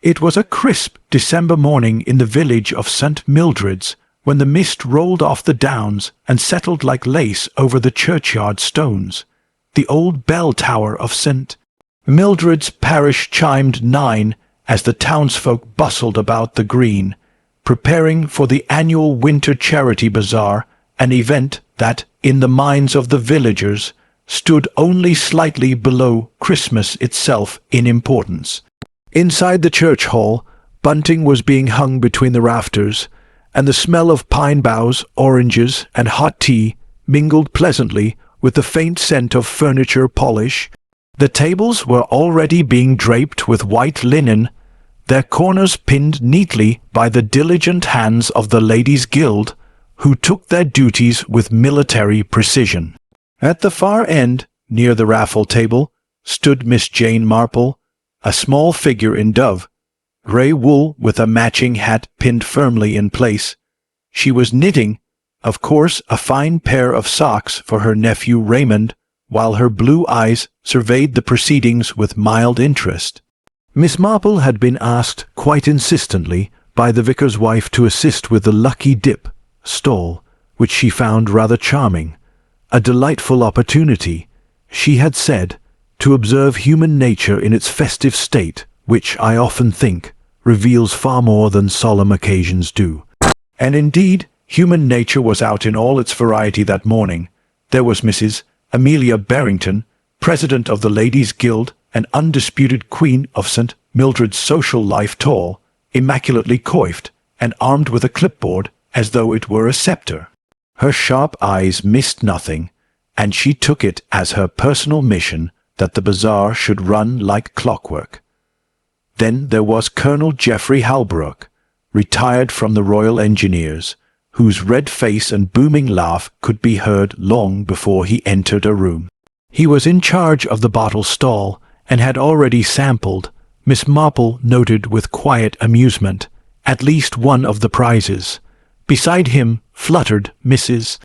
It was a crisp December morning in the village of St. Mildred's, when the mist rolled off the downs and settled like lace over the churchyard stones. The old bell tower of St. Mildred's parish chimed 9 as the townsfolk bustled about the green, preparing for the annual Winter Charity Bazaar, an event that, in the minds of the villagers, stood only slightly below Christmas itself in importance. Inside the church hall, bunting was being hung between the rafters, and the smell of pine boughs, oranges, and hot tea mingled pleasantly with the faint scent of furniture polish. The tables were already being draped with white linen, their corners pinned neatly by the diligent hands of the Ladies' Guild, who took their duties with military precision. At the far end, near the raffle table, stood Miss Jane Marple, a small figure in dove, grey wool with a matching hat pinned firmly in place. She was knitting, of course, a fine pair of socks for her nephew Raymond, while her blue eyes surveyed the proceedings with mild interest. Miss Marple had been asked quite insistently by the vicar's wife to assist with the Lucky Dip stall, which she found rather charming. A delightful opportunity, she had said, to observe human nature in its festive state, which, I often think, reveals far more than solemn occasions do. And indeed, human nature was out in all its variety that morning. There was Mrs. Amelia Barrington, president of the Ladies' Guild and undisputed queen of St. Mildred's social life, tall, immaculately coiffed, and armed with a clipboard as though it were a scepter. Her sharp eyes missed nothing, and she took it as her personal mission that the bazaar should run like clockwork. Then there was Colonel Geoffrey Halbrook, retired from the Royal Engineers, whose red face and booming laugh could be heard long before he entered a room. He was in charge of the bottle stall, and had already sampled, Miss Marple noted with quiet amusement, at least one of the prizes. Beside him fluttered Mrs.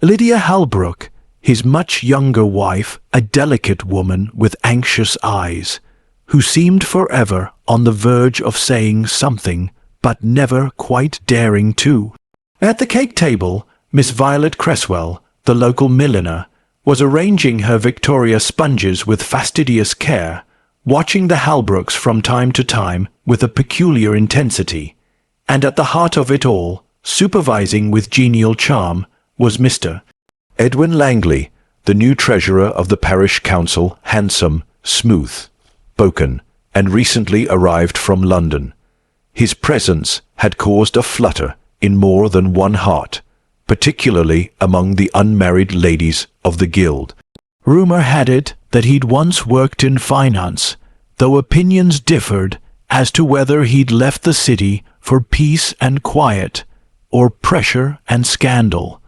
Lydia Halbrook, his much younger wife, a delicate woman with anxious eyes, who seemed forever on the verge of saying something, but never quite daring to. At the cake table, Miss Violet Cresswell, the local milliner, was arranging her Victoria sponges with fastidious care, watching the Halbrooks from time to time with a peculiar intensity. And at the heart of it all, supervising with genial charm, was Mr. Edwin Langley, the new treasurer of the parish council, handsome, smooth, spoken, and recently arrived from London. His presence had caused a flutter in more than one heart, particularly among the unmarried ladies of the guild. Rumour had it that he'd once worked in finance, though opinions differed as to whether he'd left the city for peace and quiet, or pressure and scandal.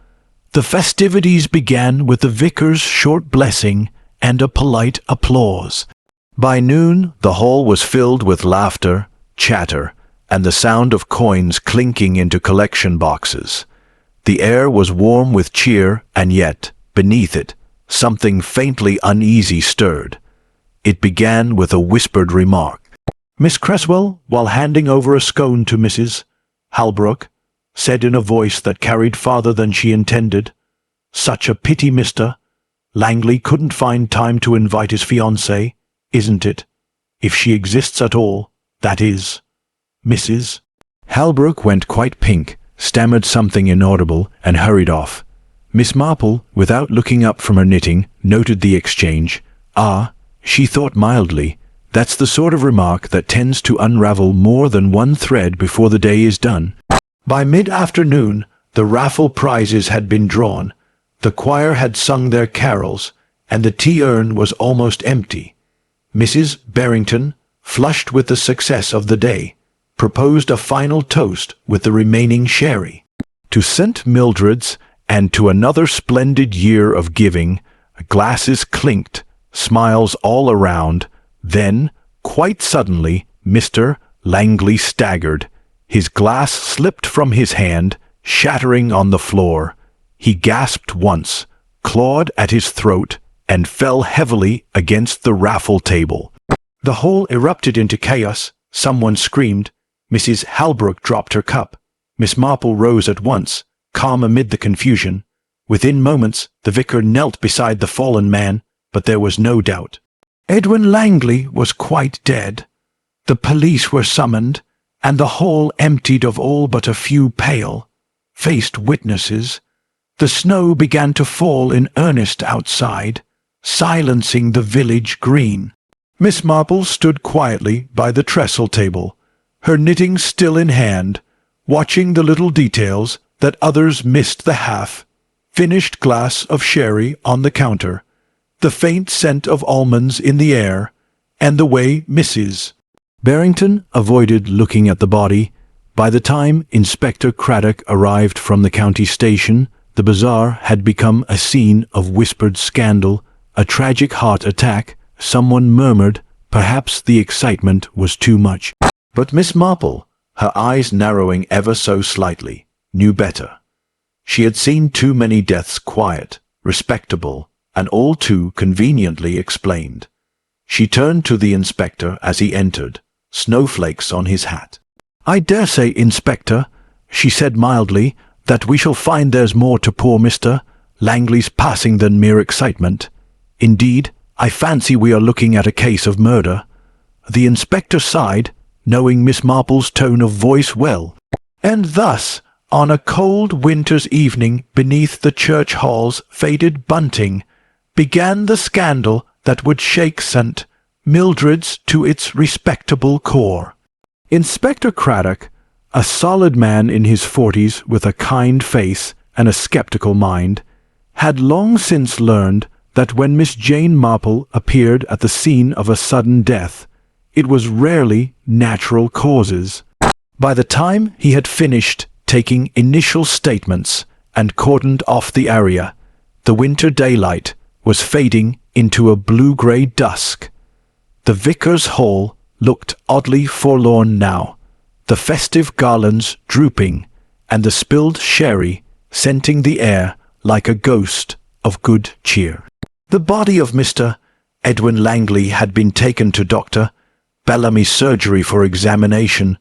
The festivities began with the vicar's short blessing and a polite applause. By noon the hall was filled with laughter, chatter, and the sound of coins clinking into collection boxes. The air was warm with cheer, and yet, beneath it, something faintly uneasy stirred. It began with a whispered remark. Miss Cresswell, while handing over a scone to Mrs. Halbrook, said in a voice that carried farther than she intended, "Such a pity Mr. Langley couldn't find time to invite his fiancée, isn't it? If she exists at all, that is, Mrs." Halbrook went quite pink, stammered something inaudible, and hurried off. Miss Marple, without looking up from her knitting, noted the exchange. Ah, she thought mildly, that's the sort of remark that tends to unravel more than one thread before the day is done. By mid-afternoon, the raffle prizes had been drawn, the choir had sung their carols, and the tea-urn was almost empty. Mrs. Barrington, flushed with the success of the day, proposed a final toast with the remaining sherry. To St. Mildred's, and to another splendid year of giving, glasses clinked, smiles all around. Then, quite suddenly, Mr. Langley staggered. His glass slipped from his hand, shattering on the floor. He gasped once, clawed at his throat, and fell heavily against the raffle table. The whole erupted into chaos, Someone screamed. Mrs. Halbrook dropped her cup. Miss Marple rose at once, calm amid the confusion. Within moments, the vicar knelt beside the fallen man, but there was no doubt. Edwin Langley was quite dead. The police were summoned, and the hall emptied of all but a few pale-faced witnesses. The snow began to fall in earnest outside, silencing the village green. Miss Marple stood quietly by the trestle table, her knitting still in hand, watching the little details that others missed: the half-finished glass of sherry on the counter, the faint scent of almonds in the air, and the way Mrs. Barrington avoided looking at the body. By the time Inspector Craddock arrived from the county station, the bazaar had become a scene of whispered scandal, a tragic heart attack. Someone murmured, perhaps the excitement was too much. But Miss Marple, her eyes narrowing ever so slightly, knew better. She had seen too many deaths quiet, respectable, and all too conveniently explained. She turned to the inspector as he entered, snowflakes on his hat. "I dare say, Inspector," she said mildly, "that we shall find there's more to poor Mr. Langley's passing than mere excitement. Indeed, I fancy we are looking at a case of murder." The inspector sighed, knowing Miss Marple's tone of voice well. And thus, on a cold winter's evening beneath the church hall's faded bunting, began the scandal that would shake St. Mildred's to its respectable core. Inspector Craddock, a solid man in his 40s with a kind face and a skeptical mind, had long since learned that when Miss Jane Marple appeared at the scene of a sudden death, it was rarely natural causes. By the time he had finished taking initial statements and cordoned off the area, the winter daylight was fading into a blue-grey dusk. The vicar's hall looked oddly forlorn now, the festive garlands drooping, and the spilled sherry scenting the air like a ghost of good cheer. The body of Mr. Edwin Langley had been taken to Dr. Bellamy's surgery for examination,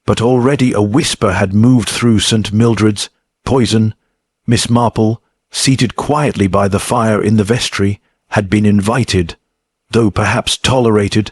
but already a whisper had moved through St. Mildred's. Poison. Miss Marple, seated quietly by the fire in the vestry, had been invited, though perhaps tolerated,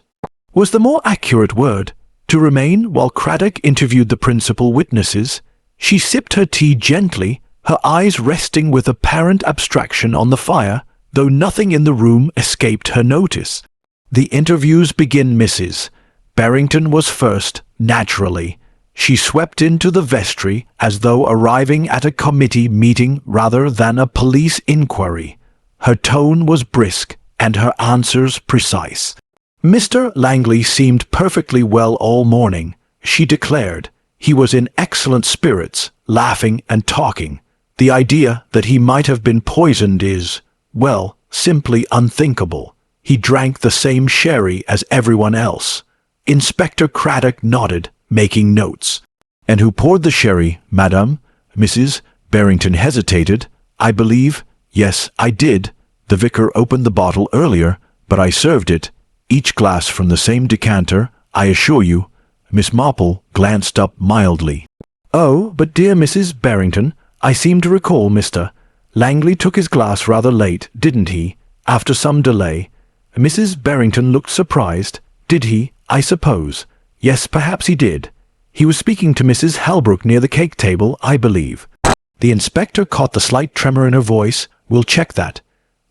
was the more accurate word, to remain while Craddock interviewed the principal witnesses. She sipped her tea gently, her eyes resting with apparent abstraction on the fire, though nothing in the room escaped her notice. The interviews begin. Mrs. Barrington was first, naturally. She swept into the vestry as though arriving at a committee meeting rather than a police inquiry. Her tone was brisk, and her answers precise. Mr. Langley seemed perfectly well all morning, she declared. He was in excellent spirits, laughing and talking. The idea that he might have been poisoned is, well, simply unthinkable. He drank the same sherry as everyone else. Inspector Craddock nodded, making notes. "And who poured the sherry, madame?" Mrs. Barrington hesitated. "I believe, yes, I did. The vicar opened the bottle earlier, but I served it. Each glass from the same decanter, I assure you." Miss Marple glanced up mildly. "Oh, but dear Mrs. Barrington, I seem to recall Mr. Langley took his glass rather late, didn't he, after some delay?" Mrs. Barrington looked surprised. "Did he, I suppose? Yes, perhaps he did. He was speaking to Mrs. Halbrook near the cake table, I believe." The inspector caught the slight tremor in her voice. "We'll check that."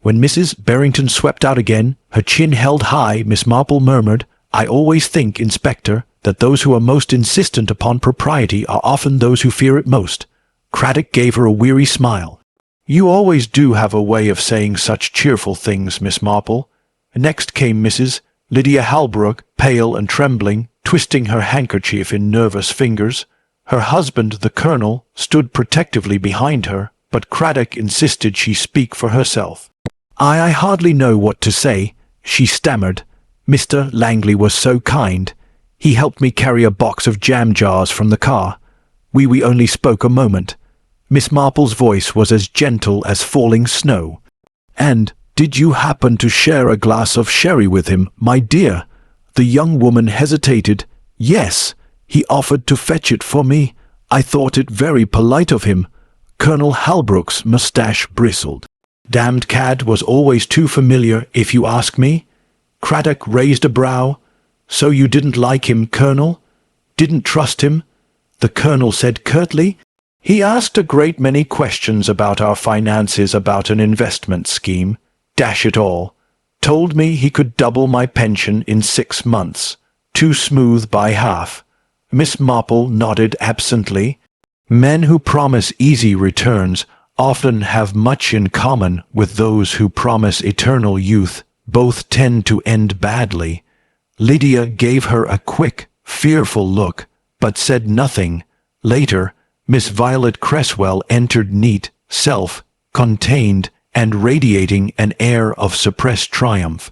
When Mrs. Barrington swept out again, her chin held high, Miss Marple murmured, "I always think, Inspector, that those who are most insistent upon propriety are often those who fear it most." Craddock gave her a weary smile. "You always do have a way of saying such cheerful things, Miss Marple." Next came Mrs. Lydia Halbrook, pale and trembling, twisting her handkerchief in nervous fingers. Her husband, the colonel, stood protectively behind her, but Craddock insisted she speak for herself. I hardly know what to say," she stammered. "Mr. Langley was so kind. He helped me carry a box of jam jars from the car. We only spoke a moment." Miss Marple's voice was as gentle as falling snow. "And did you happen to share a glass of sherry with him, my dear?" The young woman hesitated. Yes, he offered to fetch it for me. I thought it very polite of him. Colonel Halbrook's moustache bristled. Damned cad was always too familiar, if you ask me. Craddock raised a brow. So you didn't like him, Colonel? Didn't trust him? The Colonel said curtly. He asked a great many questions about our finances, about an investment scheme. Dash it all. Told me he could double my pension in 6 months. Too smooth by half. Miss Marple nodded absently. Men who promise easy returns often have much in common with those who promise eternal youth. Both tend to end badly. Lydia gave her a quick, fearful look, but said nothing. Later, Miss Violet Cresswell entered neat, self-contained, and radiating an air of suppressed triumph.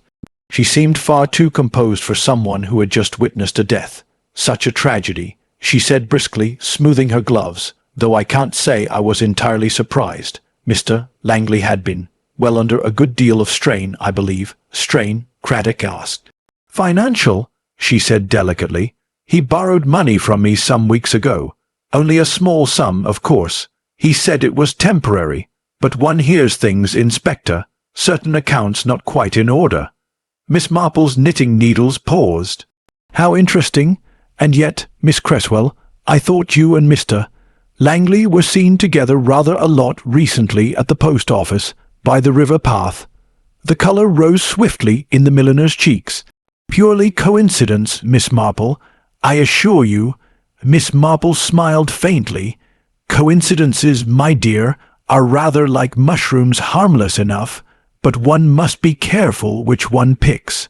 She seemed far too composed for someone who had just witnessed a death. Such a tragedy, she said briskly, smoothing her gloves, though I can't say I was entirely surprised. Mr. Langley had been, well, under a good deal of strain, I believe. Strain? Craddock asked. Financial, she said delicately. He borrowed money from me some weeks ago. Only a small sum, of course. He said it was temporary. But one hears things, Inspector. Certain accounts not quite in order. Miss Marple's knitting needles paused. How interesting. And yet, Miss Cresswell, I thought you and Mr. Langley were seen together rather a lot recently at the post office, by the river path. The colour rose swiftly in the milliner's cheeks. Purely coincidence, Miss Marple, I assure you. Miss Marple smiled faintly. Coincidences, my dear, are rather like mushrooms, harmless enough, but one must be careful which one picks.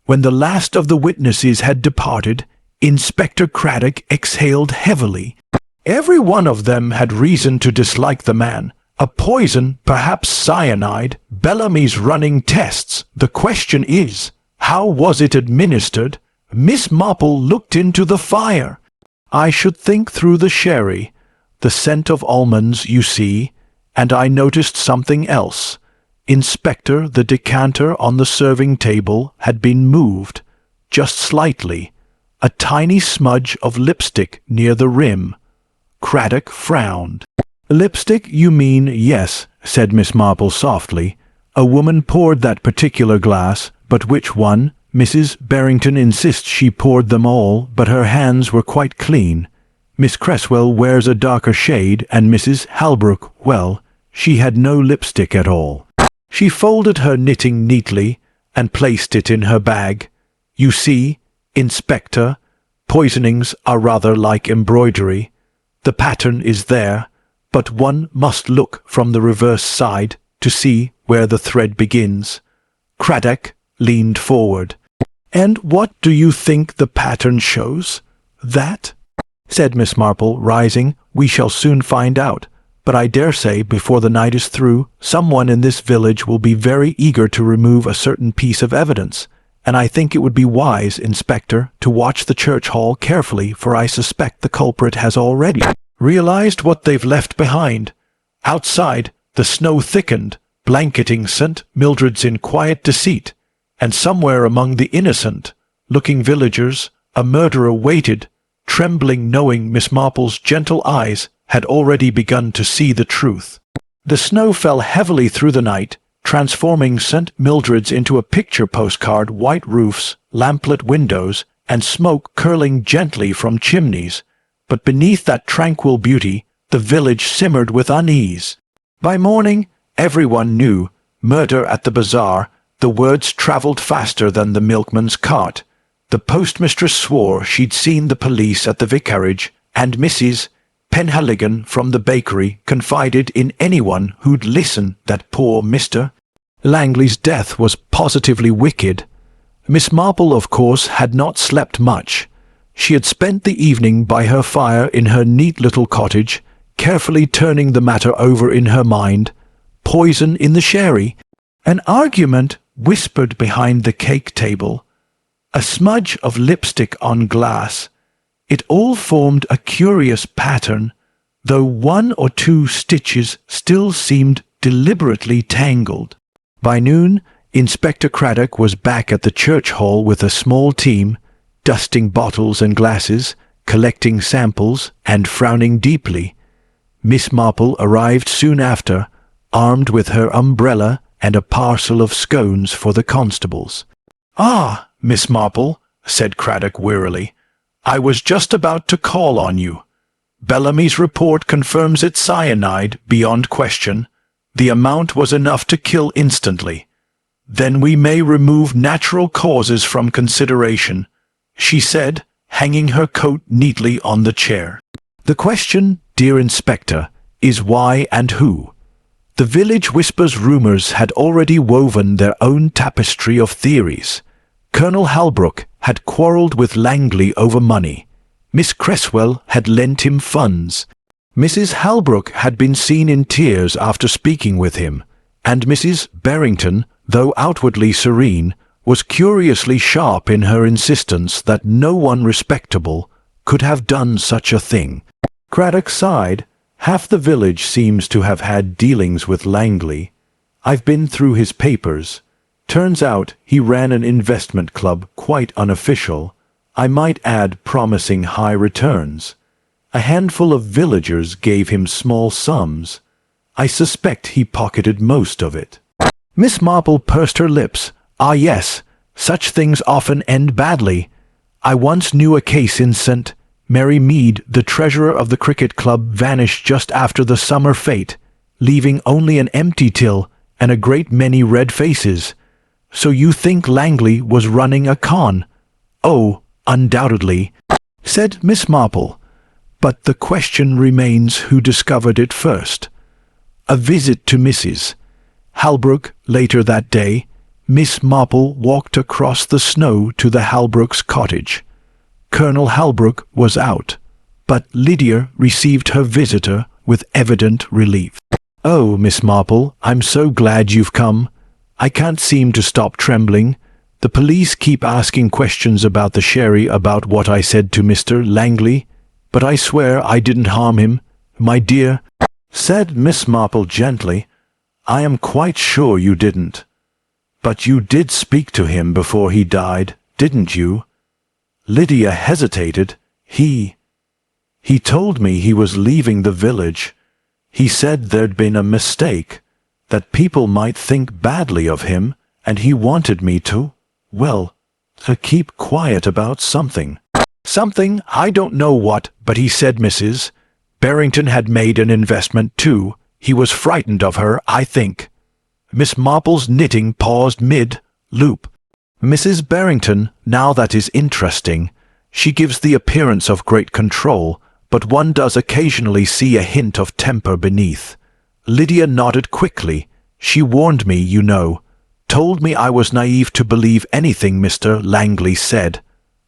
When the last of the witnesses had departed, Inspector Craddock exhaled heavily. Every one of them had reason to dislike the man. A poison, perhaps cyanide. Bellamy's running tests. The question is, how was it administered? Miss Marple looked into the fire. I should think through the sherry. The scent of almonds, you see. And I noticed something else. Inspector, the decanter on the serving table had been moved, just slightly. A tiny smudge of lipstick near the rim. Craddock frowned. Lipstick, you mean? Yes, said Miss Marple softly. A woman poured that particular glass, but which one? Mrs. Barrington insists she poured them all, but her hands were quite clean. Miss Cresswell wears a darker shade, and Mrs. Halbrook, well, she had no lipstick at all. She folded her knitting neatly and placed it in her bag. You see, Inspector, poisonings are rather like embroidery. The pattern is there, but one must look from the reverse side to see where the thread begins. Craddock leaned forward. And what do you think the pattern shows? That? Said Miss Marple, rising. We shall soon find out. But I dare say, before the night is through, someone in this village will be very eager to remove a certain piece of evidence, and I think it would be wise, Inspector, to watch the church hall carefully, for I suspect the culprit has already realized what they've left behind. Outside, the snow thickened, blanketing St. Mildred's in quiet deceit, and somewhere among the innocent-looking villagers, a murderer waited, trembling, knowing Miss Marple's gentle eyes had already begun to see the truth. The snow fell heavily through the night, transforming St. Mildred's into a picture postcard, white roofs, lamplit windows, and smoke curling gently from chimneys. But beneath that tranquil beauty, the village simmered with unease. By morning, everyone knew, murder at the bazaar. The words travelled faster than the milkman's cart. The postmistress swore she'd seen the police at the vicarage, and Mrs. Penhaligon from the bakery confided in anyone who'd listen that poor Mr. Langley's death was positively wicked. Miss Marple, of course, had not slept much. She had spent the evening by her fire in her neat little cottage, carefully turning the matter over in her mind. Poison in the sherry, an argument whispered behind the cake table, a smudge of lipstick on glass. It all formed a curious pattern, though one or two stitches still seemed deliberately tangled. By noon, Inspector Craddock was back at the church hall with a small team, dusting bottles and glasses, collecting samples, and frowning deeply. Miss Marple arrived soon after, armed with her umbrella and a parcel of scones for the constables. "Ah, Miss Marple," said Craddock wearily, "I was just about to call on you. Bellamy's report confirms it's cyanide, beyond question. The amount was enough to kill instantly. Then we may remove natural causes from consideration," she said, hanging her coat neatly on the chair. "The question, dear Inspector, is why and who? The village whispers rumors had already woven their own tapestry of theories. Colonel Halbrook had quarrelled with Langley over money. Miss Cresswell had lent him funds. Mrs. Halbrook had been seen in tears after speaking with him, and Mrs. Barrington, though outwardly serene, was curiously sharp in her insistence that no one respectable could have done such a thing. Craddock sighed. Half the village seems to have had dealings with Langley. I've been through his papers. Turns out he ran an investment club quite unofficial. I might add promising high returns. A handful of villagers gave him small sums. I suspect he pocketed most of it." Miss Marple pursed her lips. "Ah, yes, such things often end badly. I once knew a case in St. Mary Mead. The treasurer of the cricket club vanished just after the summer fete, leaving only an empty till and a great many red faces. So you think Langley was running a con?" "Oh, undoubtedly," said Miss Marple. "But the question remains who discovered it first." A visit to Mrs. Halbrook later that day. Miss Marple walked across the snow to the Halbrooks' cottage. Colonel Halbrook was out, but Lydia received her visitor with evident relief. "Oh, Miss Marple, I'm so glad you've come. I can't seem to stop trembling. The police keep asking questions about the sherry, about what I said to Mr. Langley, but I swear I didn't harm him, my dear," said Miss Marple gently. "I am quite sure you didn't. But you did speak to him before he died, didn't you?" Lydia hesitated. He told me he was leaving the village. He said there'd been a mistake, that people might think badly of him, and he wanted me to keep quiet about something. Something, I don't know what, but he said Mrs. Barrington had made an investment too. He was frightened of her, I think." Miss Marple's knitting paused mid-loop. "Mrs. Barrington, now that is interesting. She gives the appearance of great control, but one does occasionally see a hint of temper beneath." Lydia nodded quickly. "She warned me, you know. Told me I was naive to believe anything Mr. Langley said."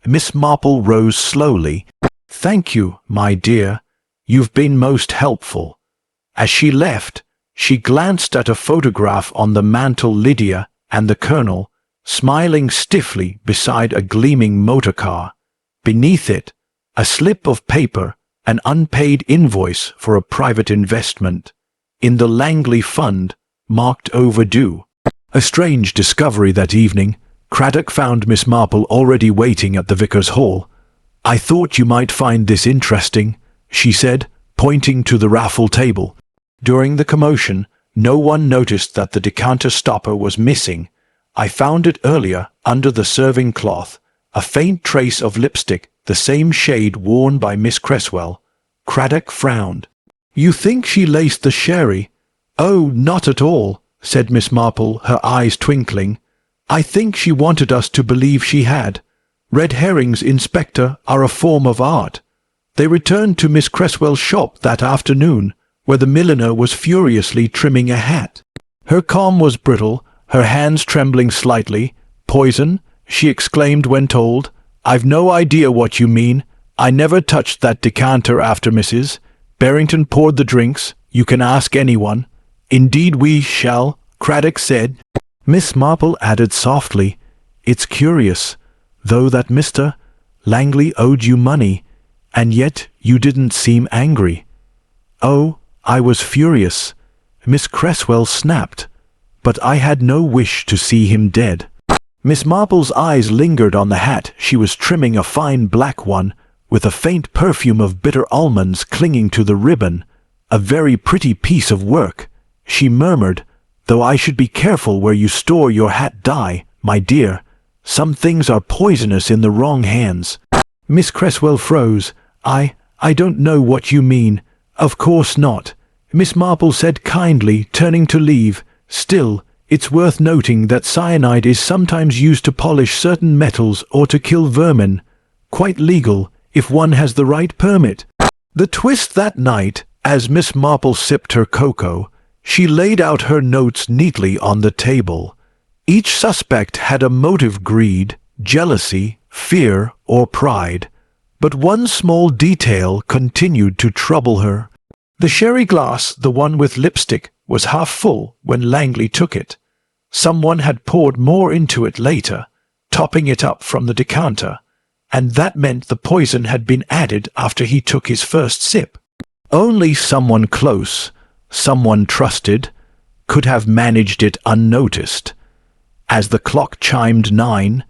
Miss Marple rose slowly. "Thank you, my dear. You've been most helpful." As she left, she glanced at a photograph on the mantel. Lydia and the Colonel, smiling stiffly beside a gleaming motor car. Beneath it, a slip of paper, an unpaid invoice for a private investment in the Langley Fund, marked overdue. A strange discovery that evening. Craddock found Miss Marple already waiting at the vicar's hall. "I thought you might find this interesting," she said, pointing to the raffle table. During the commotion, no one noticed that the decanter stopper was missing. I found it earlier under the serving cloth, a faint trace of lipstick, the same shade worn by Miss Cresswell. Craddock frowned. "You think she laced the sherry?" "Oh, not at all," said Miss Marple, her eyes twinkling. "I think she wanted us to believe she had. Red herrings, Inspector, are a form of art. They returned to Miss Cresswell's shop that afternoon, where the milliner was furiously trimming a hat. Her calm was brittle, her hands trembling slightly. Poison?" she exclaimed when told. "I've no idea what you mean. I never touched that decanter after Mrs. Barrington poured the drinks. You can ask anyone." "Indeed we shall," Craddock said. Miss Marple added softly, "It's curious, though, that Mr. Langley owed you money, and yet you didn't seem angry." "Oh, I was furious," Miss Cresswell snapped, "but I had no wish to see him dead." Miss Marple's eyes lingered on the hat. She was trimming a fine black one, with a faint perfume of bitter almonds clinging to the ribbon. A very pretty piece of work, she murmured, though I should be careful where you store your hat dye, my dear. Some things are poisonous in the wrong hands. Miss Cresswell froze. I don't know what you mean. Of course not, Miss Marple said kindly, turning to leave. Still, it's worth noting that cyanide is sometimes used to polish certain metals or to kill vermin. Quite legal, if one has the right permit. The twist that night, as Miss Marple sipped her cocoa, she laid out her notes neatly on the table. Each suspect had a motive: greed, jealousy, fear, or pride. But one small detail continued to trouble her. The sherry glass, the one with lipstick, was half full when Langley took it. Someone had poured more into it later, topping it up from the decanter, and that meant the poison had been added after he took his first sip. Only someone close, someone trusted, could have managed it unnoticed. As the clock chimed 9,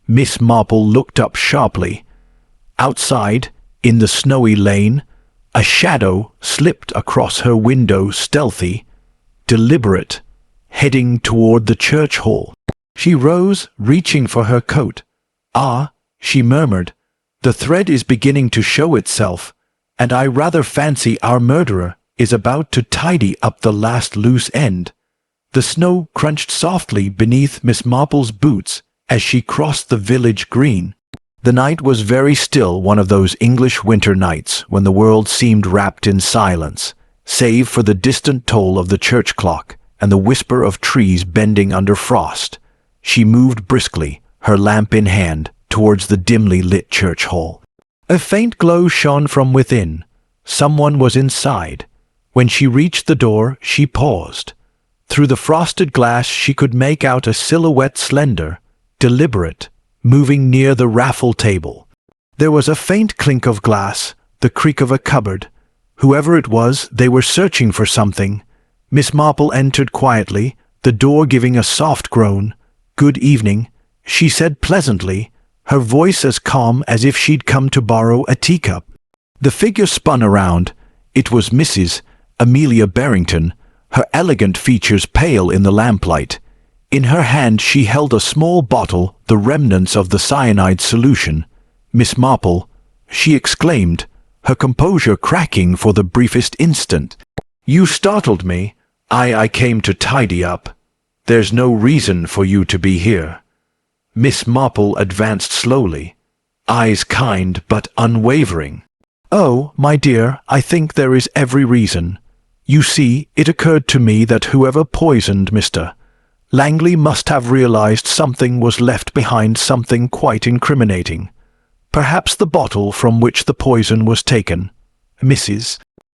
Miss Marple looked up sharply. Outside, in the snowy lane, a shadow slipped across her window, stealthy, deliberate, heading toward the church hall. She rose, reaching for her coat. "Ah," she murmured, "the thread is beginning to show itself, and I rather fancy our murderer is about to tidy up the last loose end." The snow crunched softly beneath Miss Marple's boots as she crossed the village green. The night was very still, one of those English winter nights when the world seemed wrapped in silence, save for the distant toll of the church clock and the whisper of trees bending under frost. She moved briskly, her lamp in hand, towards the dimly lit church hall. A faint glow shone from within. Someone was inside. When she reached the door, she paused. Through the frosted glass she could make out a silhouette, slender, deliberate, moving near the raffle table. There was a faint clink of glass, the creak of a cupboard. Whoever it was, they were searching for something. Miss Marple entered quietly, the door giving a soft groan. "Good evening," she said pleasantly, her voice as calm as if she'd come to borrow a teacup. The figure spun around. It was Mrs. Amelia Barrington, her elegant features pale in the lamplight. In her hand she held a small bottle, the remnants of the cyanide solution. "Miss Marple," she exclaimed, her composure cracking for the briefest instant. "You startled me. I came to tidy up. There's no reason for you to be here." Miss Marple advanced slowly, eyes kind but unwavering. "Oh, my dear, I think there is every reason. You see, it occurred to me that whoever poisoned Mr. Langley must have realized something was left behind, something quite incriminating. Perhaps the bottle from which the poison was taken." Mrs.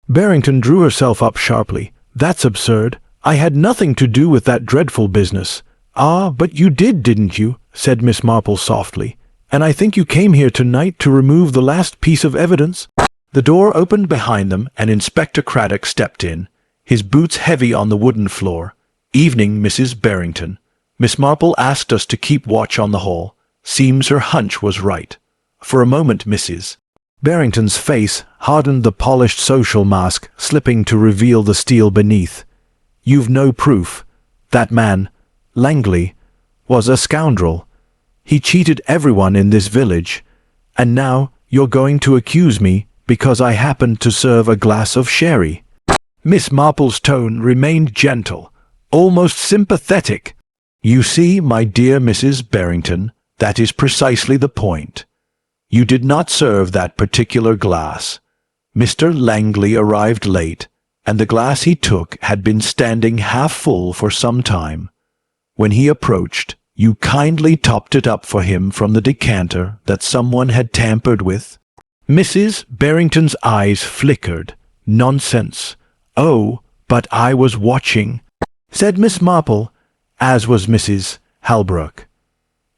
Barrington drew herself up sharply. "That's absurd. I had nothing to do with that dreadful business." "Ah, but you did, didn't you?" said Miss Marple softly. "And I think you came here tonight to remove the last piece of evidence." The door opened behind them, and Inspector Craddock stepped in, his boots heavy on the wooden floor. "Evening, Mrs. Barrington. Miss Marple asked us to keep watch on the hall. Seems her hunch was right." For a moment Mrs. Barrington's face hardened, the polished social mask slipping to reveal the steel beneath. "You've no proof. That man, Langley, was a scoundrel. He cheated everyone in this village. And now you're going to accuse me because I happened to serve a glass of sherry." Miss Marple's tone remained gentle, almost sympathetic. "You see, my dear Mrs. Barrington, that is precisely the point. You did not serve that particular glass. Mr. Langley arrived late, and the glass he took had been standing half full for some time. When he approached, you kindly topped it up for him from the decanter that someone had tampered with." Mrs. Barrington's eyes flickered. "Nonsense. Oh, but I was watching," said Miss Marple, as was Mrs. Halbrook.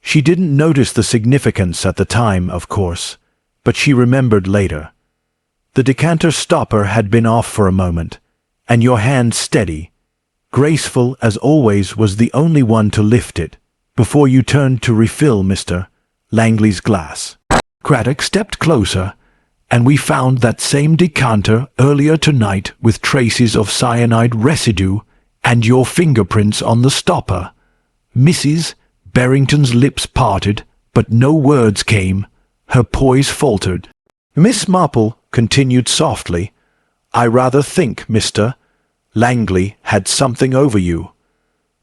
She didn't notice the significance at the time, of course, but she remembered later. The decanter stopper had been off for a moment, and your hand steady, graceful as always, was the only one to lift it. before you turned to refill Mr. Langley's glass. Craddock stepped closer, and we found that same decanter earlier tonight with traces of cyanide residue and your fingerprints on the stopper. Mrs. Barrington's lips parted, but no words came. Her poise faltered. Miss Marple continued softly, I rather think Mr. Langley had something over you.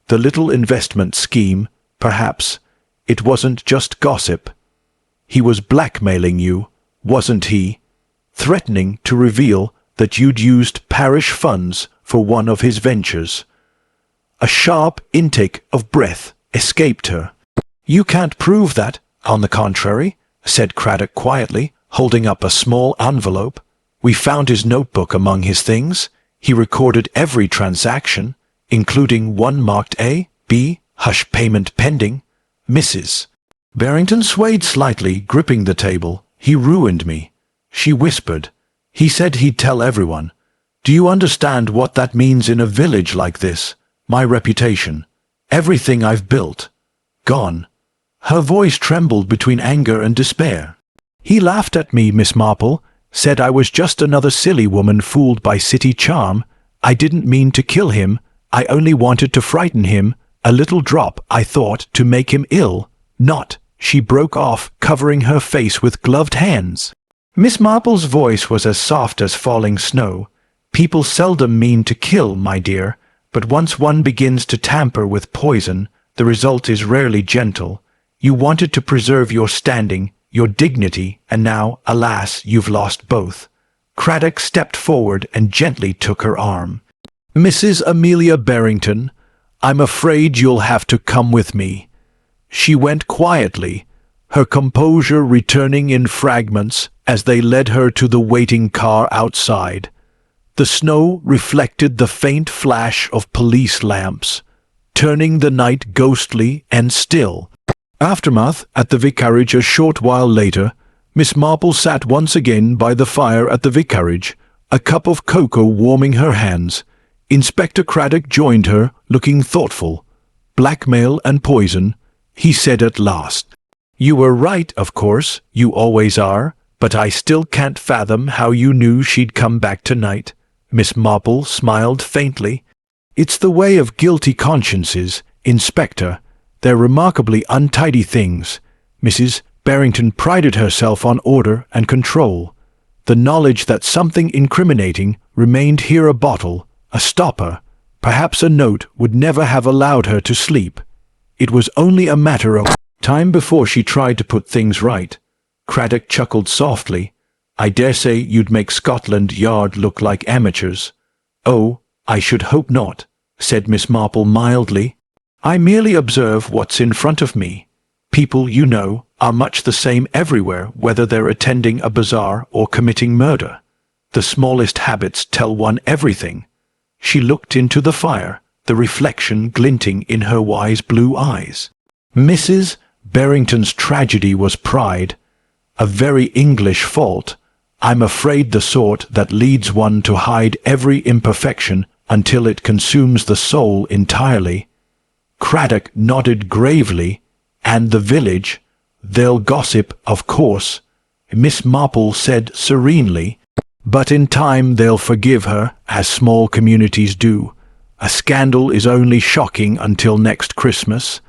The little investment scheme, perhaps, it wasn't just gossip. He was blackmailing you, wasn't he? Threatening to reveal that you'd used parish funds for one of his ventures. A sharp intake of breath escaped her. You can't prove that, on the contrary, said Craddock quietly, holding up a small envelope. We found his notebook among his things. He recorded every transaction, including one marked A, B, hush payment pending. Mrs. Barrington swayed slightly, gripping the table. He ruined me, she whispered. He said he'd tell everyone. Do you understand what that means in a village like this? My reputation, everything I've built, gone. Her voice trembled between anger and despair. He laughed at me, Miss Marple, said I was just another silly woman fooled by city charm. I didn't mean to kill him. I only wanted to frighten him. A little drop, I thought, to make him ill. Not, she broke off, covering her face with gloved hands. Miss Marple's voice was as soft as falling snow. People seldom mean to kill, my dear, but once one begins to tamper with poison, the result is rarely gentle. You wanted to preserve your standing, your dignity, and now, alas, you've lost both. Craddock stepped forward and gently took her arm. Mrs. Amelia Barrington, I'm afraid you'll have to come with me. She went quietly, her composure returning in fragments as they led her to the waiting car outside. The snow reflected the faint flash of police lamps, turning the night ghostly and still. Aftermath at the vicarage a short while later, Miss Marple sat once again by the fire at the vicarage, a cup of cocoa warming her hands. Inspector Craddock joined her, looking thoughtful. Blackmail and poison, he said at last. You were right, of course, you always are, but I still can't fathom how you knew she'd come back tonight. Miss Marple smiled faintly. It's the way of guilty consciences, Inspector. They're remarkably untidy things. Mrs. Barrington prided herself on order and control. The knowledge that something incriminating remained here, a bottle, a stopper, perhaps a note, would never have allowed her to sleep. It was only a matter of time before she tried to put things right. Craddock chuckled softly. I dare say you'd make Scotland Yard look like amateurs. Oh, I should hope not, said Miss Marple mildly. I merely observe what's in front of me. People, you know, are much the same everywhere, whether they're attending a bazaar or committing murder. The smallest habits tell one everything. She looked into the fire, the reflection glinting in her wise blue eyes. Mrs. Barrington's tragedy was pride, a very English fault. I'm afraid the sort that leads one to hide every imperfection until it consumes the soul entirely. Craddock nodded gravely. And the village, they'll gossip, of course, Miss Marple said serenely, but in time they'll forgive her, as small communities do. A scandal is only shocking until next Christmas.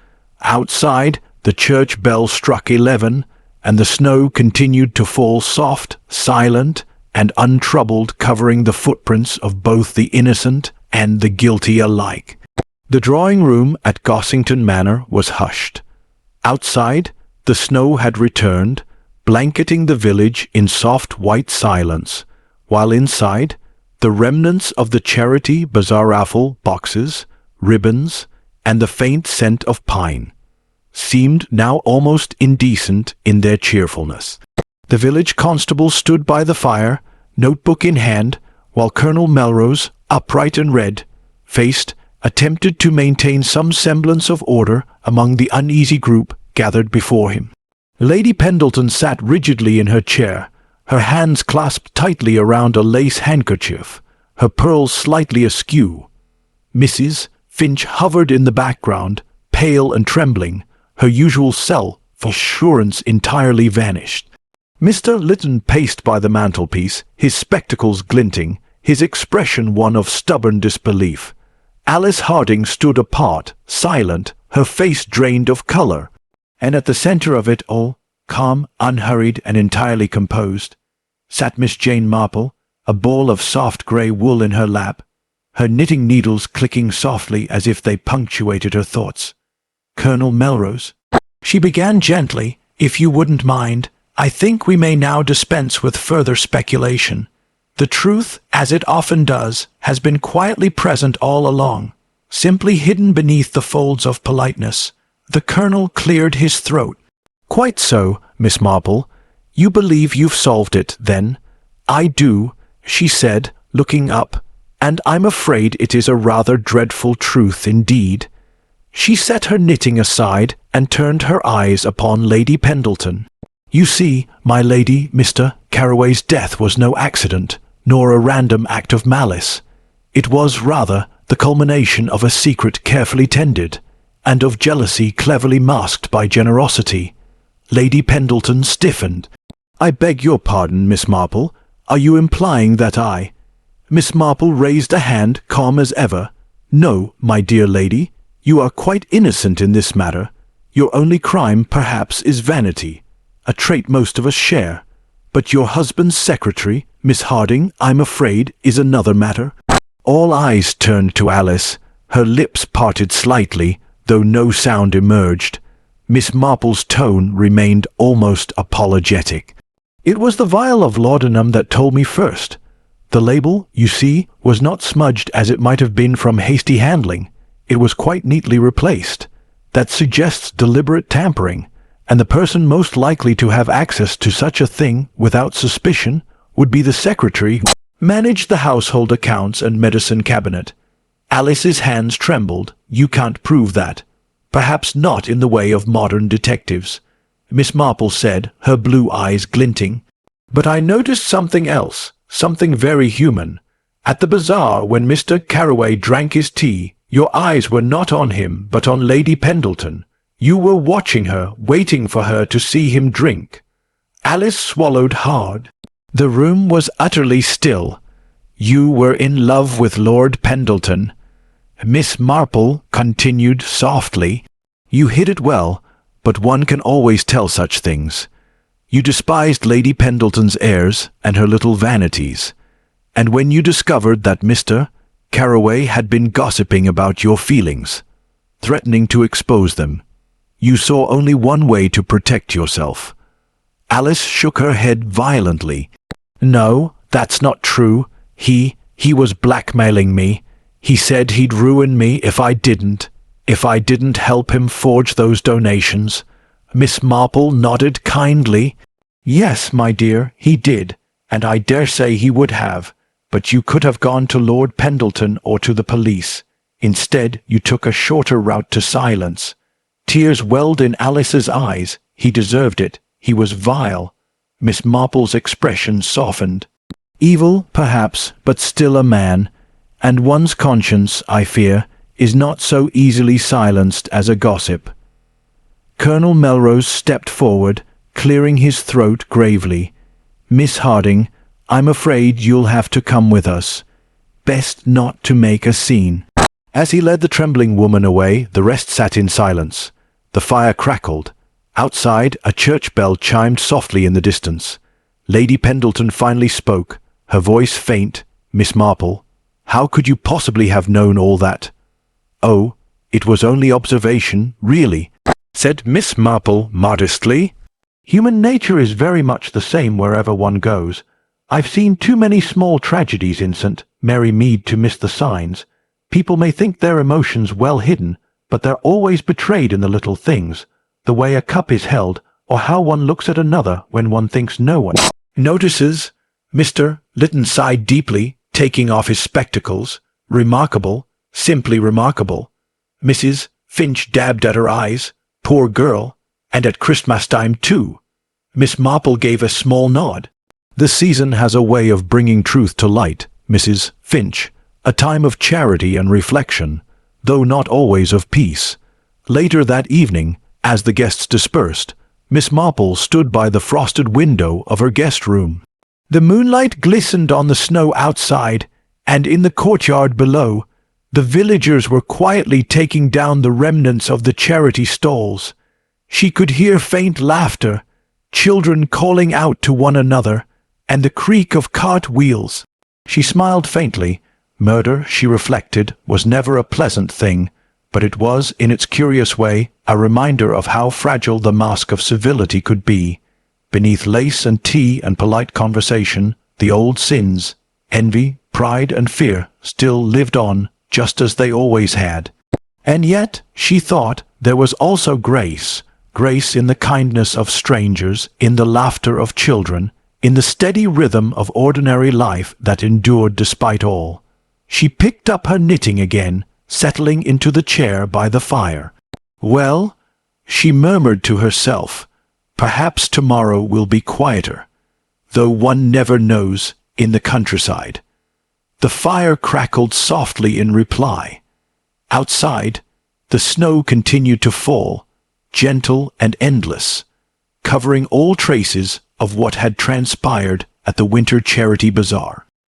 Outside, the church bell struck 11, and the snow continued to fall soft, silent, and untroubled, covering the footprints of both the innocent and the guilty alike. The drawing-room at Gossington Manor was hushed. Outside, the snow had returned, blanketing the village in soft white silence, while inside, the remnants of the Charity Bazaar raffle boxes, ribbons, and the faint scent of pine seemed now almost indecent in their cheerfulness. The village constable stood by the fire, notebook in hand, while Colonel Melrose, upright and red-faced, attempted to maintain some semblance of order among the uneasy group gathered before him. Lady Pendleton sat rigidly in her chair, her hands clasped tightly around a lace handkerchief, her pearls slightly askew. Mrs. Finch hovered in the background, pale and trembling, her usual self-assurance entirely vanished. Mr. Lytton paced by the mantelpiece, his spectacles glinting, his expression one of stubborn disbelief. Alice Harding stood apart, silent, her face drained of color, and at the center of it all, calm, unhurried, and entirely composed, sat Miss Jane Marple, a ball of soft grey wool in her lap, her knitting needles clicking softly as if they punctuated her thoughts. "Colonel Melrose," she began gently, "if you wouldn't mind, I think we may now dispense with further speculation. The truth, as it often does, has been quietly present all along, simply hidden beneath the folds of politeness." The Colonel cleared his throat. "Quite so, Miss Marple. You believe you've solved it, then?" "I do," she said, looking up, "and I'm afraid it is a rather dreadful truth indeed." She set her knitting aside and turned her eyes upon Lady Pendleton. "You see, my lady, Mr. Carraway's death was no accident, nor a random act of malice. It was, rather, the culmination of a secret carefully tended, and of jealousy cleverly masked by generosity." Lady Pendleton stiffened. "I beg your pardon, Miss Marple. Are you implying that I—" Miss Marple raised a hand, calm as ever. "No, my dear lady, you are quite innocent in this matter. Your only crime, perhaps, is vanity, a trait most of us share. But your husband's secretary, Miss Harding, I'm afraid, is another matter." All eyes turned to Alice. Her lips parted slightly, though no sound emerged. Miss Marple's tone remained almost apologetic. "It was the vial of laudanum that told me first. The label, you see, was not smudged as it might have been from hasty handling. It was quite neatly replaced. That suggests deliberate tampering, and the person most likely to have access to such a thing without suspicion would be the secretary who managed the household accounts and medicine cabinet." Alice's hands trembled. "You can't prove that." "Perhaps not in the way of modern detectives," Miss Marple said, her blue eyes glinting. "But I noticed something else, something very human. At the bazaar, when Mr. Carraway drank his tea, your eyes were not on him, but on Lady Pendleton. You were watching her, waiting for her to see him drink." Alice swallowed hard. The room was utterly still. "You were in love with Lord Pendleton," Miss Marple continued softly. "You hid it well, but one can always tell such things. You despised Lady Pendleton's airs and her little vanities, and when you discovered that Mr. Carraway had been gossiping about your feelings, threatening to expose them, you saw only one way to protect yourself." Alice shook her head violently. "No, that's not true. He was blackmailing me. He said he'd ruin me if I didn't help him forge those donations." Miss Marple nodded kindly. "Yes, my dear, he did, and I dare say he would have, but you could have gone to Lord Pendleton or to the police. Instead, you took a shorter route to silence." Tears welled in Alice's eyes. "He deserved it. He was vile." Miss Marple's expression softened. "Evil, perhaps, but still a man, and one's conscience, I fear, is not so easily silenced as a gossip." Colonel Melrose stepped forward, clearing his throat gravely. "Miss Harding, I'm afraid you'll have to come with us. Best not to make a scene." As he led the trembling woman away, the rest sat in silence. The fire crackled. Outside, a church bell chimed softly in the distance. Lady Pendleton finally spoke, her voice faint. "Miss Marple, how could you possibly have known all that?" "Oh, it was only observation, really," said Miss Marple modestly. "Human nature is very much the same wherever one goes. I've seen too many small tragedies in St. Mary Mead to miss the signs. People may think their emotions well hidden, but they're always betrayed in the little things, the way a cup is held, or how one looks at another when one thinks no one notices." Mr. Lytton sighed deeply, taking off his spectacles. "Remarkable, simply remarkable." Mrs. Finch dabbed at her eyes. "Poor girl, and at Christmas time too." Miss Marple gave a small nod. "The season has a way of bringing truth to light, Mrs. Finch, a time of charity and reflection, though not always of peace." Later that evening, As the guests dispersed, Miss Marple stood by the frosted window of her guest room. The moonlight glistened on the snow outside, and in the courtyard below, the villagers were quietly taking down the remnants of the charity stalls. She could hear faint laughter, children calling out to one another, and the creak of cart wheels. She smiled faintly. Murder, she reflected, was never a pleasant thing, but it was, in its curious way, a reminder of how fragile the mask of civility could be. Beneath lace and tea and polite conversation, the old sins, envy, pride and fear, still lived on, just as they always had. And yet, she thought, there was also grace in the kindness of strangers, in the laughter of children, in the steady rhythm of ordinary life that endured despite all. She picked up her knitting again, settling into the chair by the fire. Well, she murmured to herself, perhaps tomorrow will be quieter, though one never knows in the countryside. The fire crackled softly in reply. Outside, the snow continued to fall, gentle and endless, covering all traces of what had transpired at the Winter Charity Bazaar.